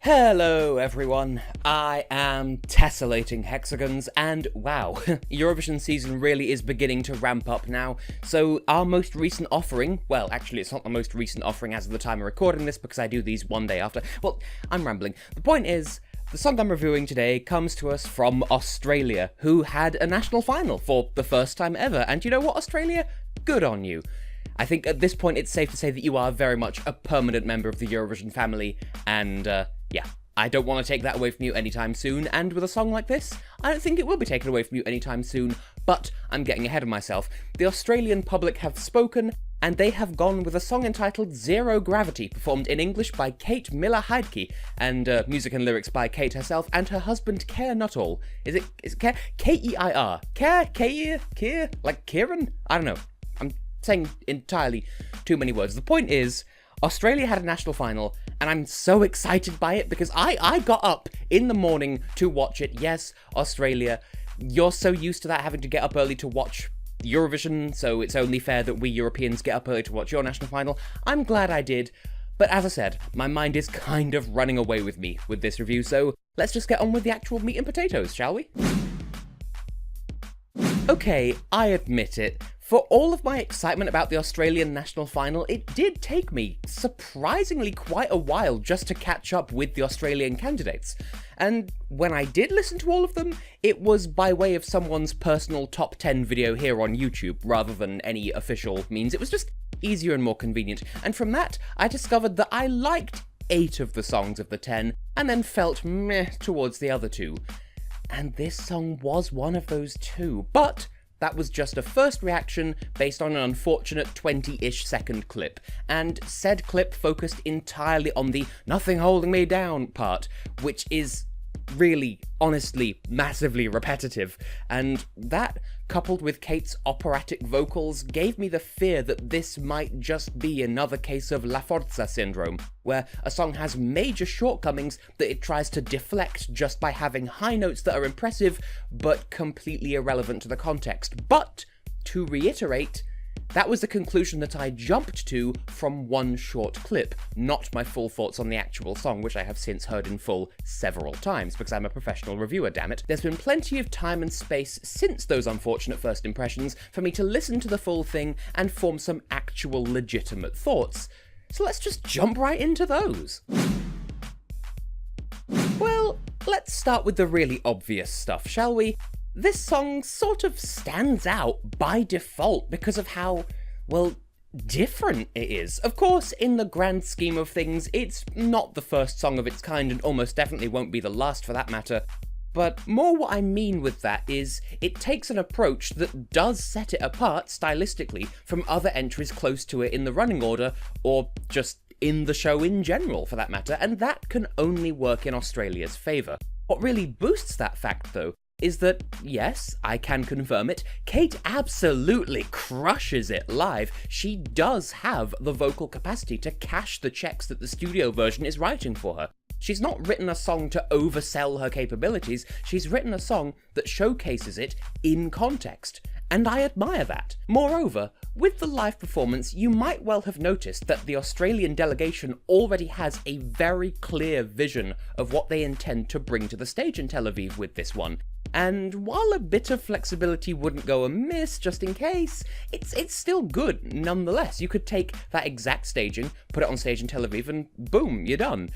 Hello everyone, I am Tessellating Hexagons, and wow, Eurovision season really is beginning to ramp up now. So our most recent offering, well actually it's not the most recent offering as of the time of recording this because I do these one day after, well I'm rambling. The point is, the song I'm reviewing today comes to us from Australia, who had a national final for the first time ever, and you know what, Australia? Good on you. I think at this point it's safe to say that you are very much a permanent member of the Eurovision family, and yeah, I don't want to take that away from you anytime soon, and with a song like this, I don't think it will be taken away from you anytime soon, but I'm getting ahead of myself. The Australian public have spoken, and they have gone with a song entitled Zero Gravity, performed in English by Kate Miller-Heidke, and music and lyrics by Kate herself and her husband Keir Nuttall. Is it Keir? K-E-I-R. Keir? Like Kieran? I don't know. I'm saying entirely too many words. The point is, Australia had a national final, and I'm so excited by it because I got up in the morning to watch it. Yes, Australia, you're so used to that, having to get up early to watch Eurovision, so it's only fair that we Europeans get up early to watch your national final. I'm glad I did, but as I said, my mind is kind of running away with me with this review, so let's just get on with the actual meat and potatoes, shall we? Okay, I admit it. For all of my excitement about the Australian national final, it did take me surprisingly quite a while just to catch up with the Australian candidates. And when I did listen to all of them, it was by way of someone's personal top 10 video here on YouTube, rather than any official means. It was just easier and more convenient. And from that, I discovered that I liked 8 of the songs of the 10, and then felt meh towards the other 2. And this song was one of those 2, but that was just a first reaction based on an unfortunate 20-ish second clip, and said clip focused entirely on the "nothing holding me down" part, which is really, honestly, massively repetitive, and that, coupled with Kate's operatic vocals, gave me the fear that this might just be another case of La Forza syndrome, where a song has major shortcomings that it tries to deflect just by having high notes that are impressive, but completely irrelevant to the context. But, to reiterate, that was the conclusion that I jumped to from one short clip, not my full thoughts on the actual song, which I have since heard in full several times, because I'm a professional reviewer, dammit. There's been plenty of time and space since those unfortunate first impressions for me to listen to the full thing and form some actual legitimate thoughts. So let's just jump right into those. Well, let's start with the really obvious stuff, shall we? This song sort of stands out by default because of how, well, different it is. Of course, in the grand scheme of things, it's not the first song of its kind and almost definitely won't be the last for that matter. But more what I mean with that is, it takes an approach that does set it apart stylistically from other entries close to it in the running order, or just in the show in general for that matter, and that can only work in Australia's favour. What really boosts that fact though, is that, yes, I can confirm it, Kate absolutely crushes it live. She does have the vocal capacity to cash the checks that the studio version is writing for her. She's not written a song to oversell her capabilities, she's written a song that showcases it in context. And I admire that. Moreover, with the live performance, you might well have noticed that the Australian delegation already has a very clear vision of what they intend to bring to the stage in Tel Aviv with this one. And while a bit of flexibility wouldn't go amiss, just in case, it's still good nonetheless. You could take that exact staging, put it on stage in Tel Aviv, and boom, you're done.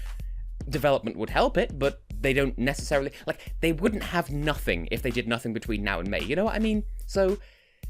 Development would help it, but they don't necessarily, like, they wouldn't have nothing if they did nothing between now and May, you know what I mean? So,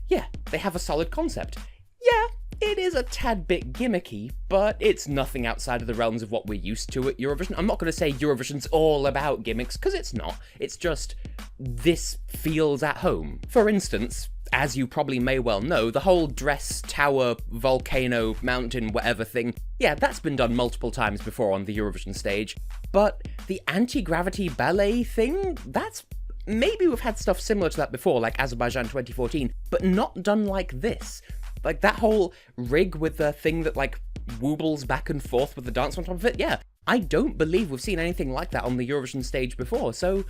yeah, they have a solid concept. Yeah, it is a tad bit gimmicky, but it's nothing outside of the realms of what we're used to at Eurovision. I'm not going to say Eurovision's all about gimmicks, because it's not. It's just, this feels at home. For instance, as you probably may well know, the whole dress, tower, volcano, mountain, whatever thing, yeah, that's been done multiple times before on the Eurovision stage. But the anti-gravity ballet thing, that's... maybe we've had stuff similar to that before, like Azerbaijan 2014, but not done like this. Like, that whole rig with the thing that, like, wobbles back and forth with the dance on top of it, yeah, I don't believe we've seen anything like that on the Eurovision stage before, so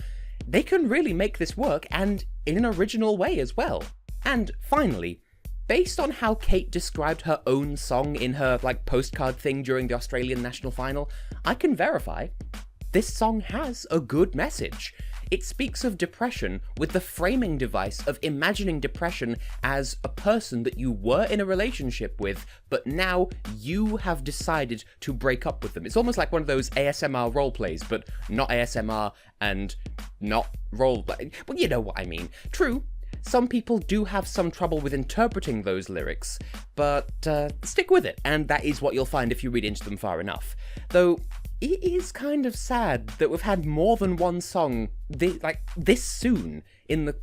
they can really make this work, and in an original way as well. And finally, based on how Kate described her own song in her, like, postcard thing during the Australian national final, I can verify this song has a good message. It speaks of depression with the framing device of imagining depression as a person that you were in a relationship with, but now you have decided to break up with them. It's almost like one of those ASMR role plays, but not ASMR and not role play. Well, you know what I mean. True, some people do have some trouble with interpreting those lyrics, but stick with it, and that is what you'll find if you read into them far enough. Though, it is kind of sad that we've had more than one song this soon in the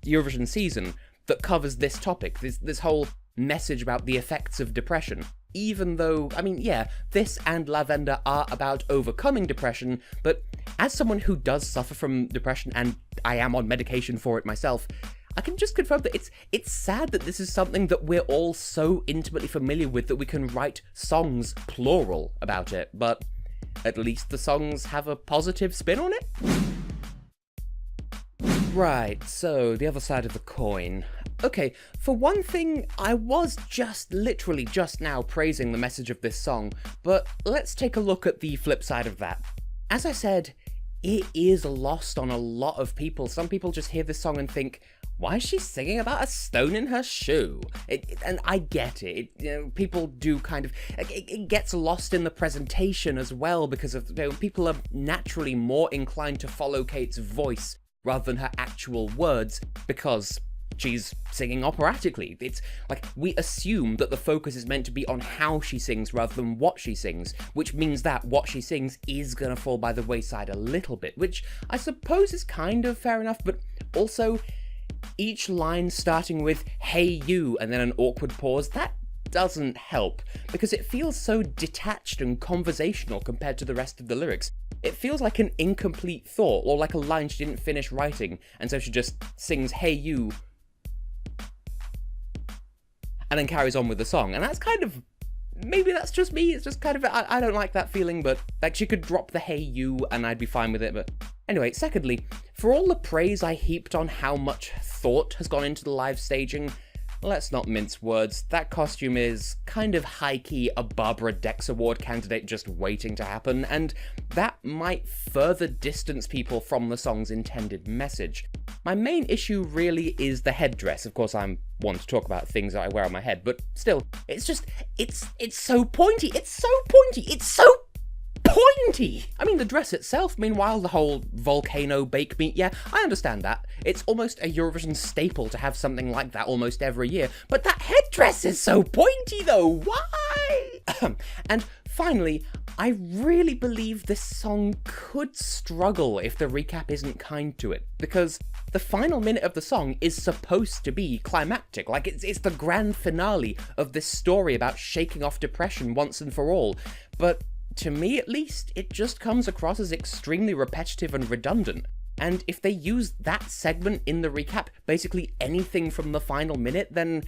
Eurovision season that covers this topic, this whole message about the effects of depression. Even though, I mean, yeah, this and Lavender are about overcoming depression, but as someone who does suffer from depression, and I am on medication for it myself, I can just confirm that it's sad that this is something that we're all so intimately familiar with that we can write songs, plural, about it, but at least the songs have a positive spin on it? Right, so the other side of the coin. Okay, for one thing, I was literally just now praising the message of this song, but let's take a look at the flip side of that. As I said, it is lost on a lot of people. Some people just hear this song and think, why is she singing about a stone in her shoe? And I get it. People do kind of... It gets lost in the presentation as well because of people are naturally more inclined to follow Kate's voice rather than her actual words because she's singing operatically. It's like we assume that the focus is meant to be on how she sings rather than what she sings, which means that what she sings is gonna fall by the wayside a little bit, which I suppose is kind of fair enough, but also... each line starting with, hey you, and then an awkward pause, that doesn't help, because it feels so detached and conversational compared to the rest of the lyrics. It feels like an incomplete thought, or like a line she didn't finish writing, and so she just sings, hey you, and then carries on with the song, and that's kind of... maybe that's just me, it's just kind of... I don't like that feeling, but like she could drop the hey you and I'd be fine with it, but... Anyway, secondly, for all the praise I heaped on how much thought has gone into the live staging, let's not mince words, that costume is kind of high-key a Barbara Dex Award candidate just waiting to happen, and that might further distance people from the song's intended message. My main issue really is the headdress. Of course, I'm one to talk about things that I wear on my head, but still, it's just, it's so pointy, it's so pointy, it's so pointy! I mean, the dress itself, meanwhile, the whole volcano bake meat, yeah, I understand that. It's almost a Eurovision staple to have something like that almost every year, but that headdress is so pointy though, why? And finally, I really believe this song could struggle if the recap isn't kind to it, because the final minute of the song is supposed to be climactic, like it's the grand finale of this story about shaking off depression once and for all, but to me at least, it just comes across as extremely repetitive and redundant. And if they use that segment in the recap, basically anything from the final minute, then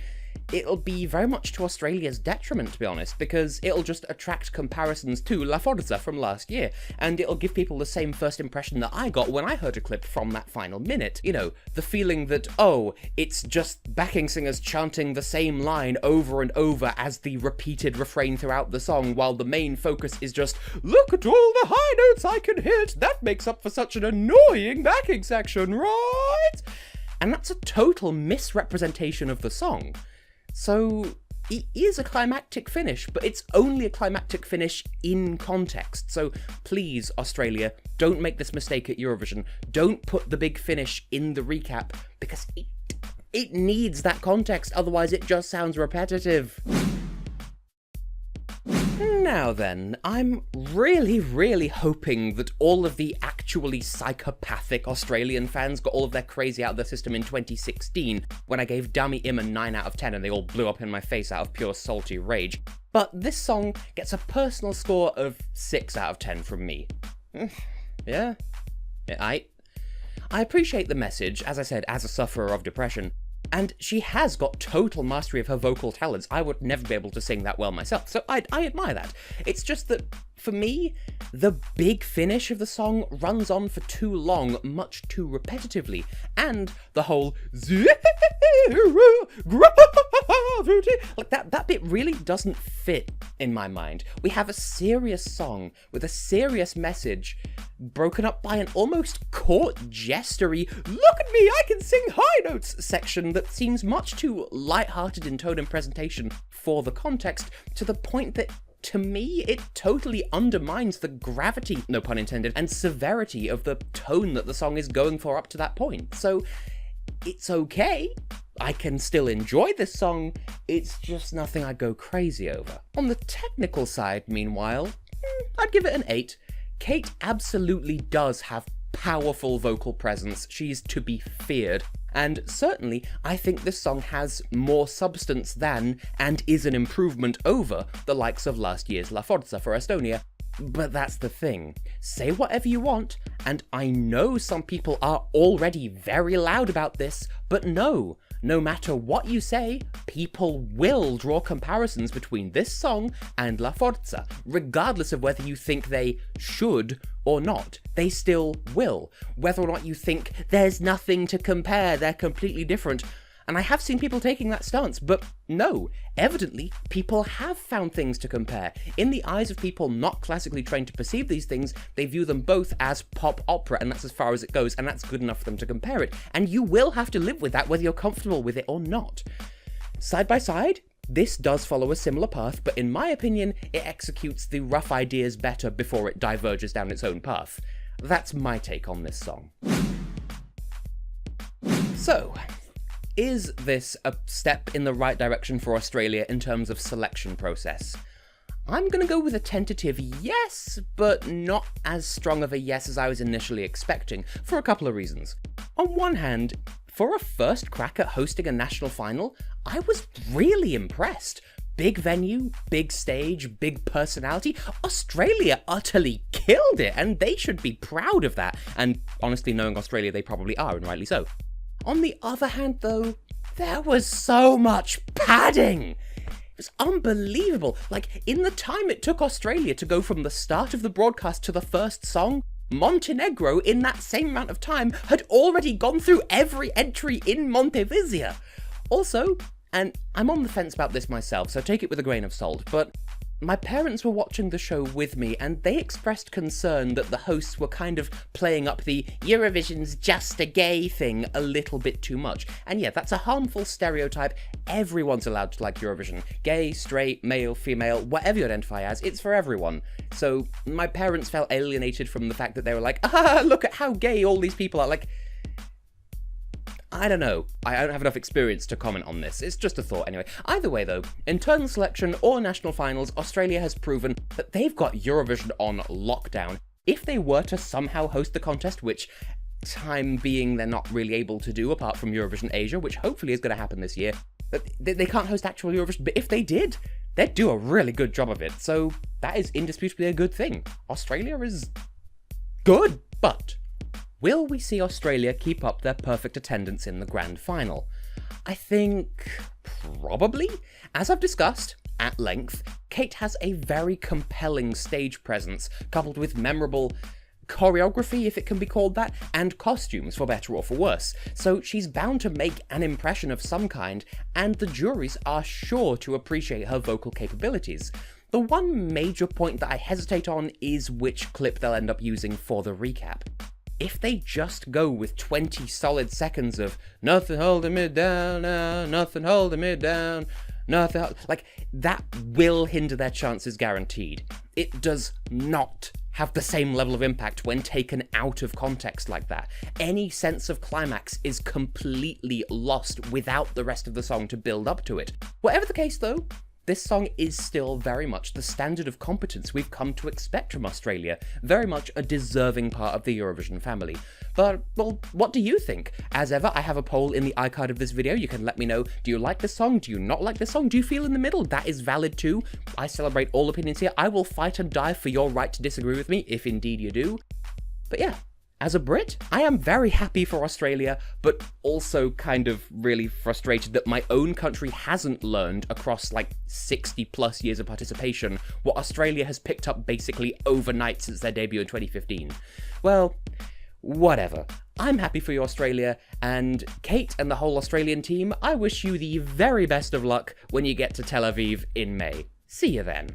it'll be very much to Australia's detriment, to be honest, because it'll just attract comparisons to La Forza from last year, and it'll give people the same first impression that I got when I heard a clip from that final minute. You know, the feeling that, oh, it's just backing singers chanting the same line over and over as the repeated refrain throughout the song, while the main focus is just, look at all the high notes I can hit, that makes up for such an annoying backing section, right? And that's a total misrepresentation of the song. So, it is a climactic finish, but it's only a climactic finish in context. So please, Australia, don't make this mistake at Eurovision. Don't put the big finish in the recap, because it needs that context, otherwise it just sounds repetitive. Now then, I'm really hoping that all of the actually psychopathic Australian fans got all of their crazy out of their system in 2016, when I gave Dummy Im a 9 out of 10 and they all blew up in my face out of pure salty rage. But this song gets a personal score of 6 out of 10 from me. Yeah, I appreciate the message, as I said, as a sufferer of depression. And she has got total mastery of her vocal talents. I would never be able to sing that well myself, so I admire that. It's just that, For me, the big finish of the song runs on for too long, much too repetitively, and the whole zero gravity, like that bit really doesn't fit in my mind. We have a serious song with a serious message, broken up by an almost court jestery, look at me, I can sing high notes section that seems much too light-hearted in tone and presentation for the context, to the point that, to me, it totally undermines the gravity, no pun intended, and severity of the tone that the song is going for up to that point. So, it's okay. I can still enjoy this song, it's just nothing I go crazy over. On the technical side, meanwhile, I'd give it an 8. Kate absolutely does have powerful vocal presence, she's to be feared. And certainly, I think this song has more substance than, and is an improvement over, the likes of last year's La Forza for Estonia. But that's the thing. Say whatever you want, and I know some people are already very loud about this, but no matter what you say, people will draw comparisons between this song and La Forza, regardless of whether you think they should or not. They still will. Whether or not you think there's nothing to compare, they're completely different. And I have seen people taking that stance, but no, evidently people have found things to compare. In the eyes of people not classically trained to perceive these things, they view them both as pop opera, and that's as far as it goes, and that's good enough for them to compare it. And you will have to live with that whether you're comfortable with it or not. Side by side, this does follow a similar path, but in my opinion, it executes the rough ideas better before it diverges down its own path. That's my take on this song. So, is this a step in the right direction for Australia in terms of selection process? I'm gonna go with a tentative yes, but not as strong of a yes as I was initially expecting, for a couple of reasons. On one hand, for a first crack at hosting a national final, I was really impressed. Big venue, big stage, big personality. Australia utterly killed it, and they should be proud of that. And honestly, knowing Australia, they probably are, and rightly so. On the other hand, though, there was so much padding. It was unbelievable. Like, in the time it took Australia to go from the start of the broadcast to the first song, Montenegro, in that same amount of time, had already gone through every entry in Montevideo. Also, and I'm on the fence about this myself, so take it with a grain of salt, but my parents were watching the show with me, and they expressed concern that the hosts were kind of playing up the Eurovision's just a gay thing a little bit too much. And yeah, that's a harmful stereotype. Everyone's allowed to like Eurovision. Gay, straight, male, female, whatever you identify as, it's for everyone. So my parents felt alienated from the fact that they were like, look at how gay all these people are. Like, I don't know. I don't have enough experience to comment on this. It's just a thought anyway. Either way though, internal selection or national finals, Australia has proven that they've got Eurovision on lockdown. If they were to somehow host the contest, which time being they're not really able to do apart from Eurovision Asia, which hopefully is going to happen this year, they can't host actual Eurovision, but if they did, they'd do a really good job of it. So that is indisputably a good thing. Australia is good, but will we see Australia keep up their perfect attendance in the grand final? I think probably. As I've discussed at length, Kate has a very compelling stage presence, coupled with memorable choreography, if it can be called that, and costumes, for better or for worse. So she's bound to make an impression of some kind, and the juries are sure to appreciate her vocal capabilities. The one major point that I hesitate on is which clip they'll end up using for the recap. If they just go with 20 solid seconds of nothing holding me down now, nothing holding me down, like, that will hinder their chances guaranteed. It does not have the same level of impact when taken out of context like that. Any sense of climax is completely lost without the rest of the song to build up to it. Whatever the case though, this song is still very much the standard of competence we've come to expect from Australia, very much a deserving part of the Eurovision family. But, well, what do you think? As ever, I have a poll in the iCard of this video. You can let me know, do you like this song? Do you not like this song? Do you feel in the middle? That is valid too. I celebrate all opinions here. I will fight and die for your right to disagree with me, if indeed you do. But yeah, As a Brit, I am very happy for Australia, but also kind of really frustrated that my own country hasn't learned across like 60 plus years of participation what Australia has picked up basically overnight since their debut in 2015. Well, whatever. I'm happy for you, Australia, and Kate and the whole Australian team, I wish you the very best of luck when you get to Tel Aviv in May. See you then.